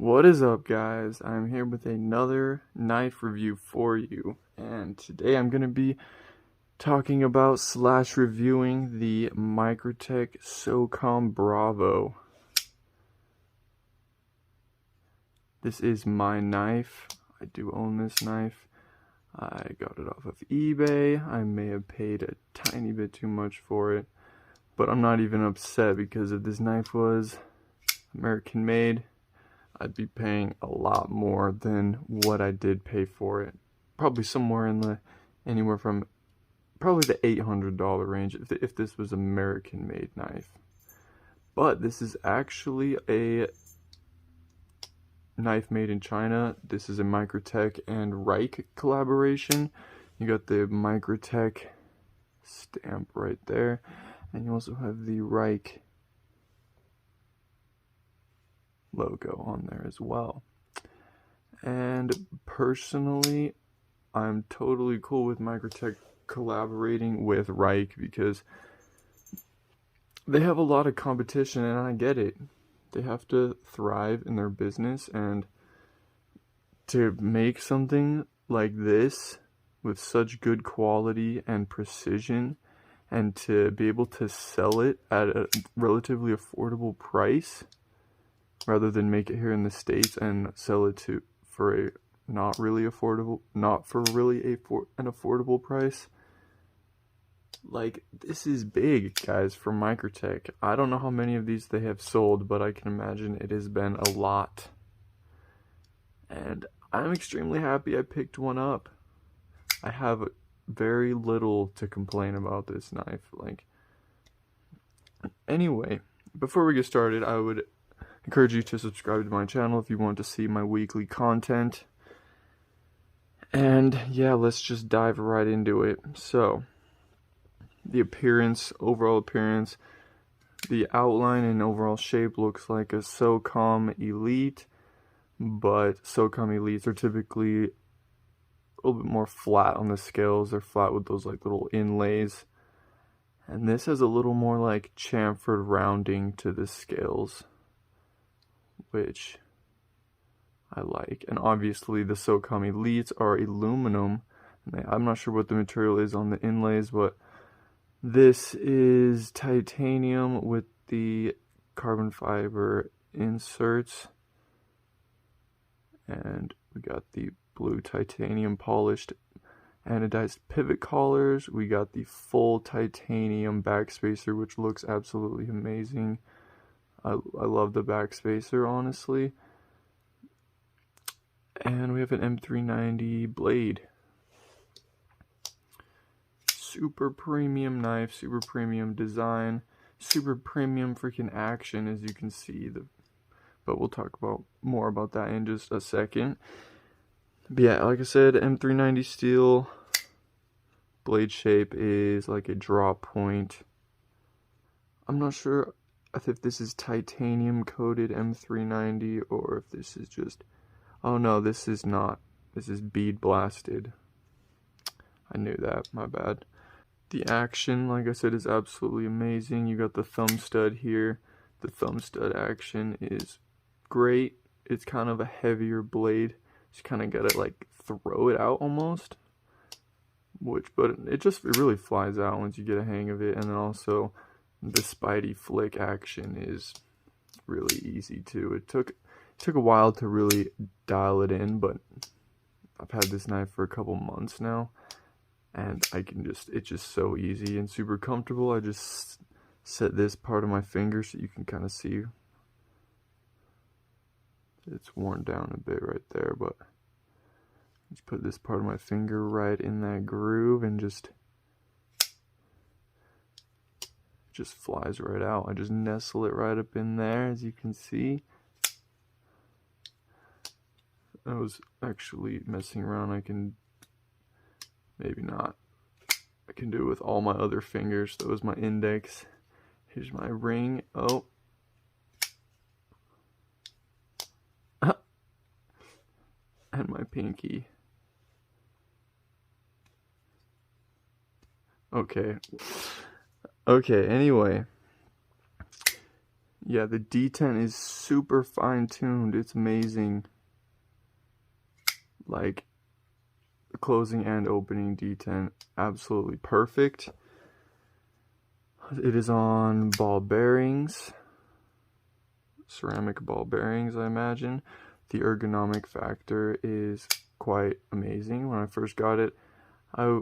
What is up, guys? I'm here with another knife review for you, and today I'm going to be talking about / reviewing the Microtech Socom Bravo. This is my knife. I do own this knife. I got it off of eBay. I may have paid a tiny bit too much for it, but I'm not even upset because if this knife was American made, I'd be paying a lot more than what I did pay for it. Probably somewhere in the anywhere from probably the $800 range if this was American made knife. But this is actually a knife made in China. This is a Microtech and Rike collaboration. You got the Microtech stamp right there, and you also have the Rike logo on there as well. And personally, I'm totally cool with Microtech collaborating with Rike because they have a lot of competition, and I get it. They have to thrive in their business, and to make something like this with such good quality and precision, and to be able to sell it at a relatively affordable price rather than make it here in the States and sell it for a not for really an affordable price. Like, this is big, guys, for Microtech. I don't know how many of these they have sold, but I can imagine it has been a lot. And I'm extremely happy I picked one up. I have very little to complain about this knife. Anyway, before we get started, I would encourage you to subscribe to my channel if you want to see my weekly content. And yeah, let's just dive right into it. So, the overall appearance, the outline and overall shape looks like a Socom Elite, but Socom Elites are typically a little bit more flat on the scales. They're flat with those like little inlays. And this has a little more like chamfered rounding to the scales, which I like. And obviously the Socom Elites are aluminum. I'm not sure what the material is on the inlays, but this is titanium with the carbon fiber inserts. And we got the blue titanium polished anodized pivot collars. We got the full titanium backspacer, which looks absolutely amazing. I love the backspacer, honestly. And we have an M390 blade. Super premium knife, super premium design, super premium freaking action, as you can see. But we'll talk more about that in just a second. But yeah, like I said, M390 steel. Blade shape is like a drop point. I'm not sure if this is titanium coated M390 or if this is just, oh no, this is not. This is bead blasted. I knew that, my bad. The action, like I said, is absolutely amazing. You got the thumb stud here. The thumb stud action is great. It's kind of a heavier blade. Just kind of gotta like throw it out almost. But it really flies out once you get a hang of it. And then also the Spidey flick action is really easy too. It took a while to really dial it in, but I've had this knife for a couple months now, and it's just so easy and super comfortable. I just set this part of my finger so you can kind of see it's worn down a bit right there, but just put this part of my finger right in that groove and just flies right out. I just nestle it right up in there, as you can see. I was actually messing around. Maybe not. I can do it with all my other fingers. That was my index. Here's my ring. Oh. And my pinky. Okay, anyway. Yeah, the detent is super fine-tuned. It's amazing. Like, the closing and opening detent, absolutely perfect. It is on ball bearings, ceramic ball bearings, I imagine. The ergonomic factor is quite amazing. When I first got it, I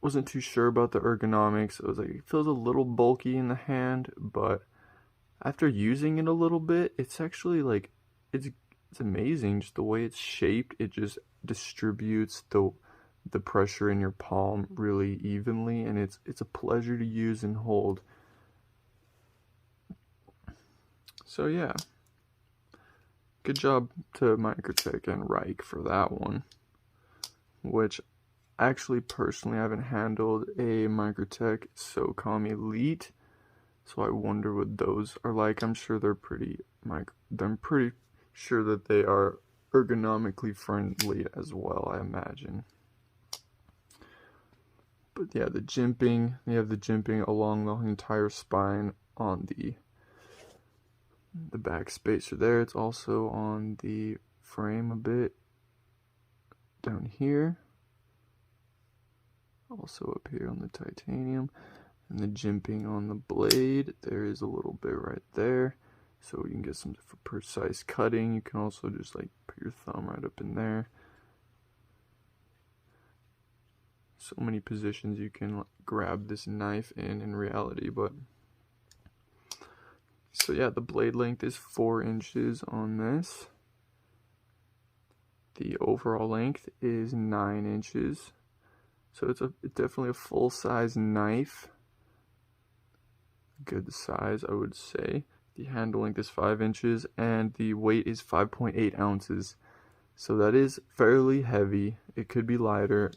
wasn't too sure about the ergonomics. I was like, it feels a little bulky in the hand, but after using it a little bit, it's actually like, it's amazing just the way it's shaped. It just distributes the pressure in your palm really evenly, and it's a pleasure to use and hold. So yeah, good job to Microtech and Rike for that one, which actually personally I haven't handled a Microtech Socom Elite, so I wonder what those are like. I'm sure they're I'm pretty sure that they are ergonomically friendly as well, I imagine. But yeah, the jimping, you have the jimping along the entire spine on the backspacer there. It's also on the frame a bit down here. Also up here on the titanium. And the jimping on the blade, there is a little bit right there. So you can get some precise cutting. You can also just like put your thumb right up in there. So many positions you can grab this knife in reality, but so yeah, the blade length is 4 inches on this. The overall length is 9 inches. So it's definitely a full-size knife. Good size, I would say. The handle length is 5 inches, and the weight is 5.8 ounces. So that is fairly heavy. It could be lighter,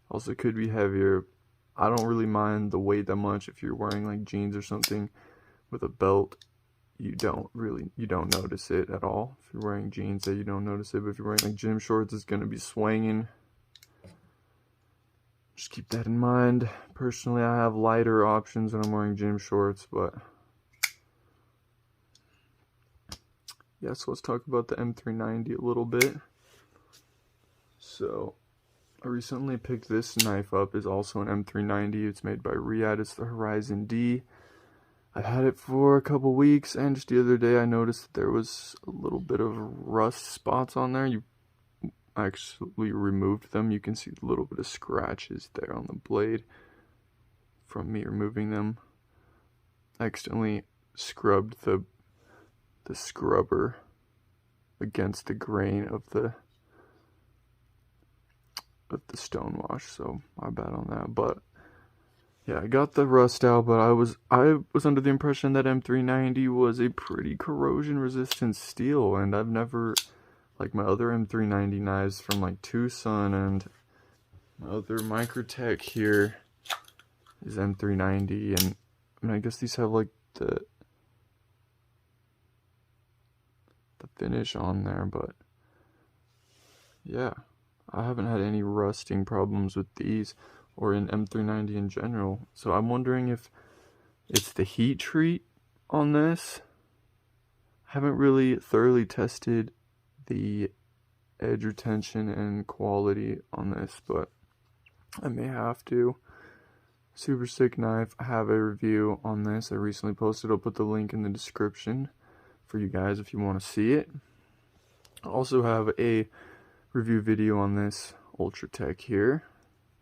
also could be heavier. I don't really mind the weight that much. If you're wearing like jeans or something with a belt, you don't notice it at all. If you're wearing jeans, you don't notice it, but if you're wearing like gym shorts, it's going to be swinging. Just keep that in mind. Personally, I have lighter options when I'm wearing gym shorts, but yeah, so let's talk about the M390 a little bit. So I recently picked this knife up. It's also an M390. It's made by Riyadh. It's the Horizon D. I've had it for a couple weeks, and just the other day I noticed that there was a little bit of rust spots on there. You actually removed them. You can see a little bit of scratches there on the blade from me removing them. I accidentally scrubbed the scrubber against the grain of the stonewash, so my bad on that. But yeah, I got the rust out, but I was under the impression that M390 was a pretty corrosion resistant steel, and I've never, like my other M390 knives from like Tucson and my other Microtech here is M390, and I mean, I guess these have like the finish on there, but yeah, I haven't had any rusting problems with these or in M390 in general. So I'm wondering if it's the heat treat on this. I haven't really thoroughly tested the edge retention and quality on this, but I may have to. Super sick knife. I have a review on this I recently posted. I'll put the link in the description for you guys if you want to see it. I also have a review video on this Ultratech here.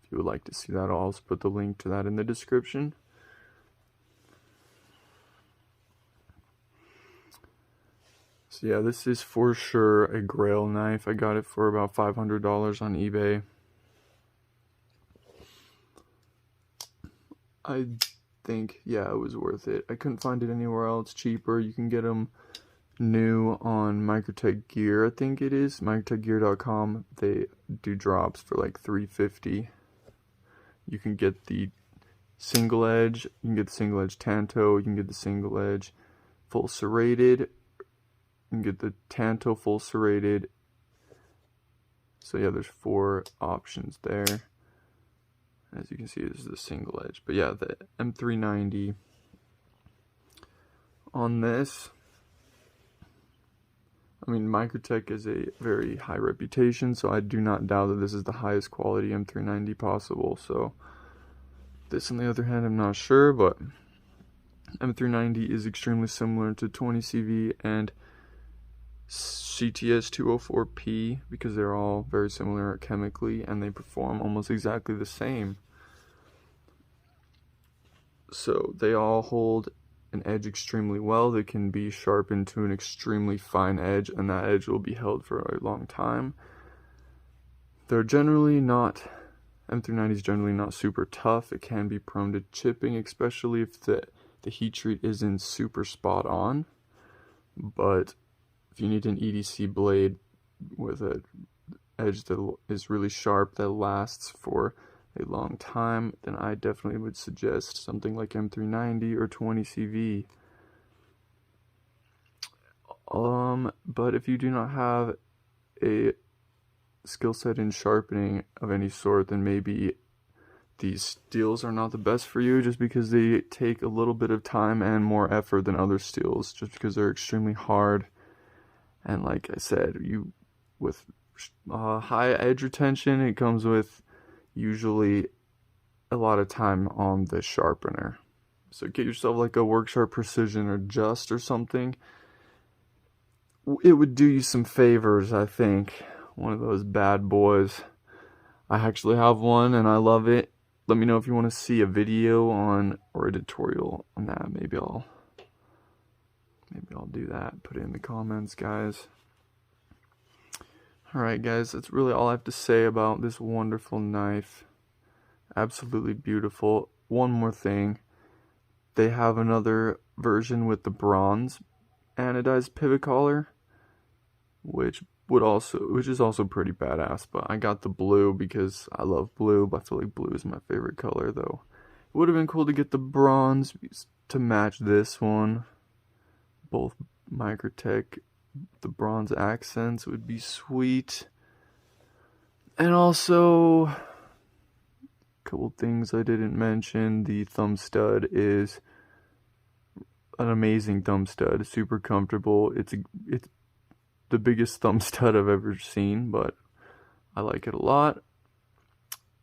If you would like to see that, I'll also put the link to that in the description. So yeah, this is for sure a grail knife. I got it for about $500 on eBay. I think, yeah, it was worth it. I couldn't find it anywhere else cheaper. You can get them new on Microtech Gear, I think it is, microtechgear.com. They do drops for like $350. You can get the single edge, you can get the single edge Tanto, you can get the single edge full serrated, you can get the Tanto full serrated. So yeah, there's 4 options there. As you can see, this is the single edge. But yeah, the M390 on this, I mean, Microtech is a very high reputation, so I do not doubt that this is the highest quality M390 possible. So this, on the other hand, I'm not sure, but M390 is extremely similar to 20CV and CTS 204P because they're all very similar chemically and they perform almost exactly the same. So they all hold an edge extremely well. They can be sharpened to an extremely fine edge, and that edge will be held for a long time. They're generally not, M390 is generally not super tough. It can be prone to chipping, especially if the heat treat isn't super spot on. But if you need an EDC blade with an edge that is really sharp, that lasts for a long time, then I definitely would suggest something like M390 or 20CV. But if you do not have a skill set in sharpening of any sort, then maybe these steels are not the best for you, just because they take a little bit of time and more effort than other steels, just because they're extremely hard. And like I said, with high edge retention, it comes with usually a lot of time on the sharpener. So get yourself like a Worksharp Precision or Just or something. It would do you some favors, I think. One of those bad boys. I actually have one and I love it. Let me know if you want to see a video on or a tutorial on that. Maybe I'll do that. Put it in the comments, guys. Alright guys, that's really all I have to say about this wonderful knife. Absolutely beautiful. One more thing. They have another version with the bronze anodized pivot collar, which is also pretty badass, but I got the blue because I love blue, but I feel like blue is my favorite color though. It would have been cool to get the bronze to match this one. Both Microtech, the bronze accents would be sweet. And also, a couple things I didn't mention. The thumb stud is an amazing thumb stud, super comfortable. It's the biggest thumb stud I've ever seen, but I like it a lot.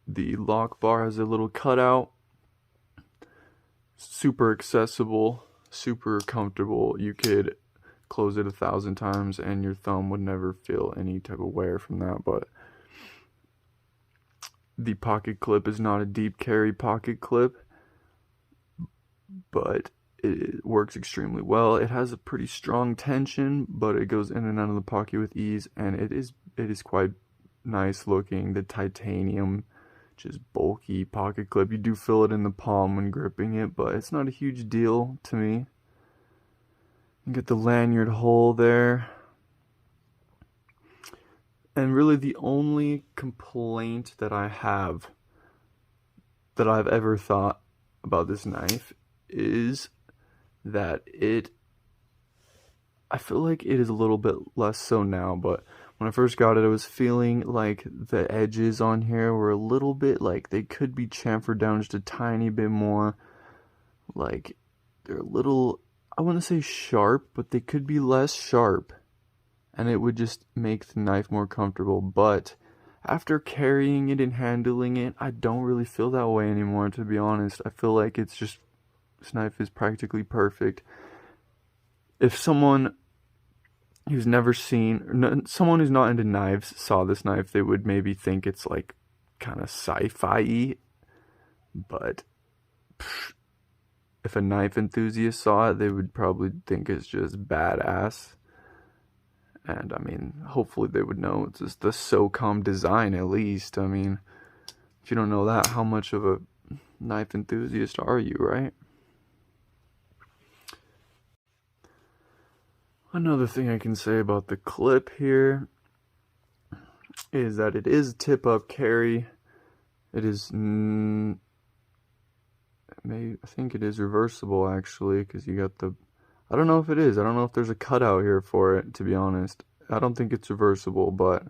The lock bar has a little cutout. Super accessible, super comfortable. You could close it 1,000 times and your thumb would never feel any type of wear from that. But the pocket clip is not a deep carry pocket clip, but it works extremely well. It has a pretty strong tension, but it goes in and out of the pocket with ease, and it is quite nice looking. The titanium, just bulky pocket clip, you do feel it in the palm when gripping it, but it's not a huge deal to me. You get the lanyard hole there. And really the only complaint that I have, that I've ever thought about this knife, is that I feel like it is a little bit less so now, but when I first got it, I was feeling like the edges on here were a little bit like they could be chamfered down just a tiny bit more. Like they're a little, I wouldn't say sharp, but they could be less sharp, and it would just make the knife more comfortable. But after carrying it and handling it, I don't really feel that way anymore, to be honest. I feel like it's just, this knife is practically perfect. If someone who's never seen, someone who's not into knives saw this knife, they would maybe think it's like kind of sci-fi-y, but if a knife enthusiast saw it, they would probably think it's just badass. And I mean, hopefully they would know it's just the Socom design at least. I mean, if you don't know that, how much of a knife enthusiast are you, right? Another thing I can say about the clip here is that it is tip-up carry. It is, I think it is reversible actually, because you got the, I don't know if it is. I don't know if there's a cutout here for it, to be honest. I don't think it's reversible, but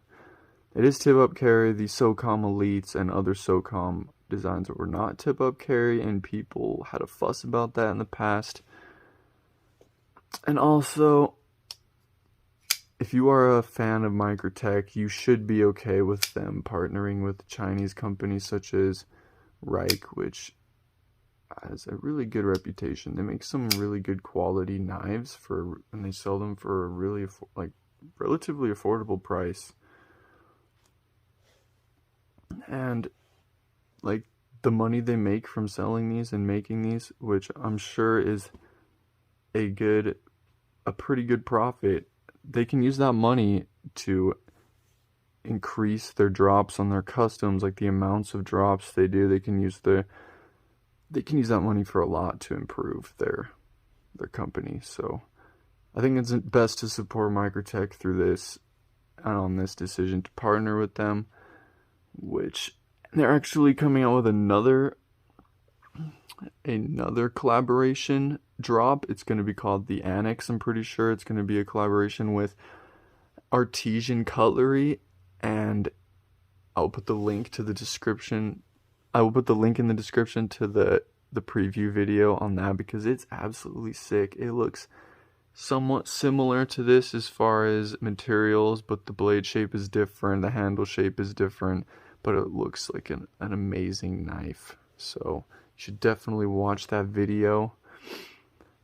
it is tip-up carry. The Socom Elites and other Socom designs were not tip-up carry, and people had a fuss about that in the past. And also, if you are a fan of Microtech, you should be okay with them partnering with Chinese companies such as Rike, which has a really good reputation. They make some really good quality knives and they sell them for a really relatively affordable price. And like the money they make from selling these and making these, which I'm sure is a pretty good profit, they can use that money to increase their drops on their customs, like the amounts of drops they do. They can use that money for a lot to improve their company. So I think it's best to support Microtech through this and on this decision to partner with them, which they're actually coming out with another collaboration drop. It's going to be called the Annex. I'm pretty sure it's going to be a collaboration with Artesian Cutlery, and I'll put the link to the description. I will put the link in the description to the preview video on that, because it's absolutely sick. It looks somewhat similar to this as far as materials, but the blade shape is different, the handle shape is different, but it looks like an amazing knife. So you should definitely watch that video.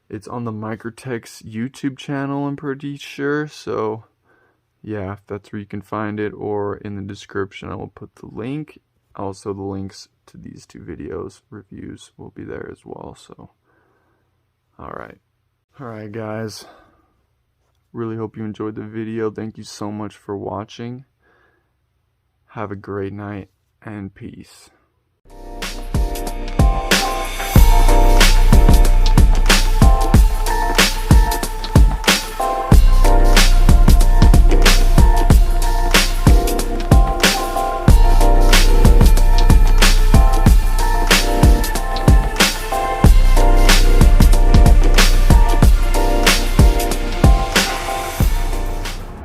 It's on the Microtech's YouTube channel, I'm pretty sure. So yeah, that's where you can find it, or in the description I will put the link. Also, the links to these two videos reviews will be there as well. So alright guys, really hope you enjoyed the video. Thank you so much for watching. Have a great night and peace.